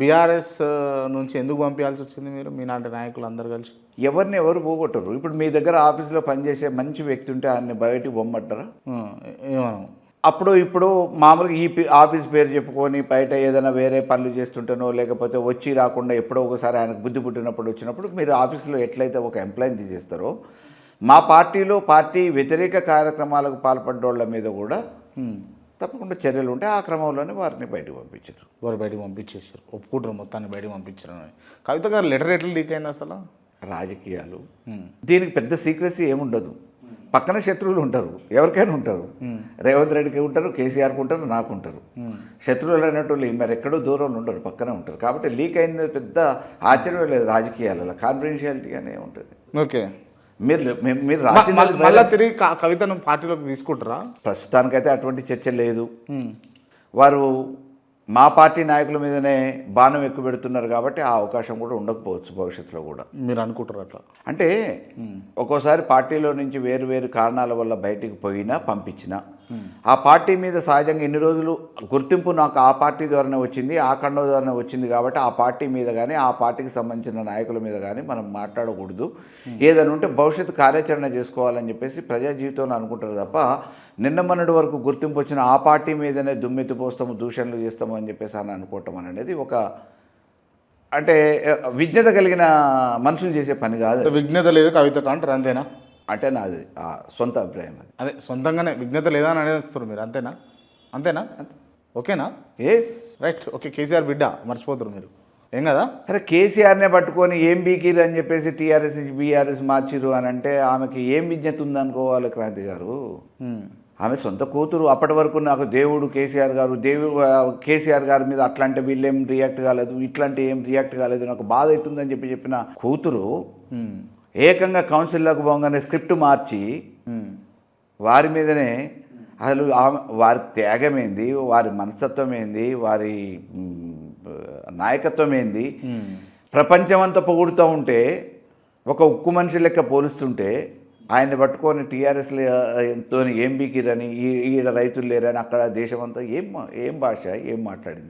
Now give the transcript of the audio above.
BRS నుంచి ఎందుకు పంపించాల్సి వచ్చింది మీరు మీలాంటి నాయకులు అందరు కలిసి? ఎవరిని ఎవరు పోగొట్టరు. ఇప్పుడు మీ దగ్గర ఆఫీస్లో పనిచేసే మంచి వ్యక్తి ఉంటే ఆయన్ని బయటికి పొమ్మంటారా? ఏమను అప్పుడు ఇప్పుడు మామూలుగా ఆఫీస్ పేరు చెప్పుకొని బయట ఏదైనా వేరే పనులు చేస్తుంటేనో లేకపోతే వచ్చి రాకుండా ఎప్పుడో ఒకసారి ఆయనకు బుద్ధి పుట్టినప్పుడు వచ్చినప్పుడు మీరు ఆఫీస్లో ఎట్లయితే ఒక ఎంప్లాయీని తీసేస్తారో మా పార్టీలో పార్టీ వ్యతిరేక కార్యక్రమాలకు పాల్పడ్డోళ్ళ మీద కూడా తప్పకుండా చర్యలు ఉంటే ఆ క్రమంలోనే వారిని బయటకు పంపించారు. వారు బయటకు పంపించేసారు, ఒప్పుకుంటారు మొత్తాన్ని బయటకు పంపించారు అని. కవిత గారు లెటర్ ఎట్లా లీక్ అయింది అసలు? రాజకీయాలు దీనికి పెద్ద సీక్రెసీ ఏముండదు. పక్కన శత్రువులు ఉంటారు, ఎవరికైనా ఉంటారు. రేవంత్ రెడ్డికి ఉంటారు, కేసీఆర్కి ఉంటారు, నాకు ఉంటారు. శత్రువులు అనేటోళ్ళు మరి ఎక్కడో దూరంలో ఉండరు, పక్కనే ఉంటారు. కాబట్టి లీక్ అయింది పెద్ద ఆశ్చర్యం లేదు. రాజకీయాలలో కాన్ఫిడెన్షియాలిటీ అనే ఉంటుంది. ఓకే, మీరు రాసి మళ్ళీ తిరిగి కవితను పార్టీలోకి తీసుకుంటారా? ప్రస్తుతానికైతే అటువంటి చర్చ లేదు. వారు మా పార్టీ నాయకుల మీదనే బాణం ఎక్కువ పెడుతున్నారు కాబట్టి ఆ అవకాశం కూడా ఉండకపోవచ్చు భవిష్యత్తులో కూడా. మీరు అనుకుంటారు అట్లా? అంటే ఒక్కోసారి పార్టీలో నుంచి వేరు వేరు కారణాల వల్ల బయటికి పోయినా పంపించినా ఆ పార్టీ మీద సహజంగా ఇన్ని రోజులు గుర్తింపు నాకు ఆ పార్టీ ద్వారానే వచ్చింది, ఆ కండ ద్వారానే వచ్చింది కాబట్టి ఆ పార్టీ మీద కానీ ఆ పార్టీకి సంబంధించిన నాయకుల మీద కానీ మనం మాట్లాడకూడదు. ఏదైనా ఉంటే భవిష్యత్తు కార్యాచరణ చేసుకోవాలని చెప్పేసి ప్రజా జీవితంలో అనుకుంటారు తప్ప నిన్న మొన్నటి వరకు గుర్తింపు వచ్చిన ఆ పార్టీ మీదనే దుమ్మెత్తిపోస్తాము, దూషణలు చేస్తాము అని చెప్పేసి అని అనుకోవటం అనేది ఒక అంటే విజ్ఞత కలిగిన మనుషులు చేసే పని కాదు. విజ్ఞత లేదు కవిత అంటారు, అంతేనా? అంటే నాది సొంత అభిప్రాయం. అది అదే సొంతంగానే విజ్ఞత లేదా అని అనేస్తారు మీరు, అంతేనా? అంతేనా? ఓకేనా? Yes, right. ఓకే, కేసీఆర్ బిడ్డ మర్చిపోతారు మీరు, ఏం కదా? అరే కేసీఆర్నే పట్టుకొని ఏం బీకిరు అని చెప్పేసి టీఆర్ఎస్ నుంచి బీఆర్ఎస్ మార్చిరు అని అంటే ఆమెకి ఏం విజ్ఞత ఉందనుకోవాలి క్రాంతి గారు. ఆమె సొంత కూతురు. అప్పటి వరకు నాకు దేవుడు కేసీఆర్ గారు, కేసీఆర్ గారి మీద అట్లాంటి వీళ్ళేం రియాక్ట్ కాలేదు, ఇట్లాంటి ఏం రియాక్ట్ కాలేదు, నాకు బాధ అవుతుందని చెప్పిన కూతురు ఏకంగా కౌన్సిల్లోకి పోగానే స్క్రిప్ట్ మార్చి వారి మీదనే అసలు వారి త్యాగం ఏంది, వారి మనస్తత్వం ఏంది, వారి నాయకత్వం ఏంది, ప్రపంచమంతా పొగుడుతూ ఉంటే ఒక ఉక్కు మనిషి లెక్క పోలుస్తుంటే ఆయన్ని పట్టుకొని టీఆర్ఎస్తో ఏం బీకిరని ఈడ రైతులు లేరని అక్కడ దేశమంతా ఏం భాష ఏం మాట్లాడింది.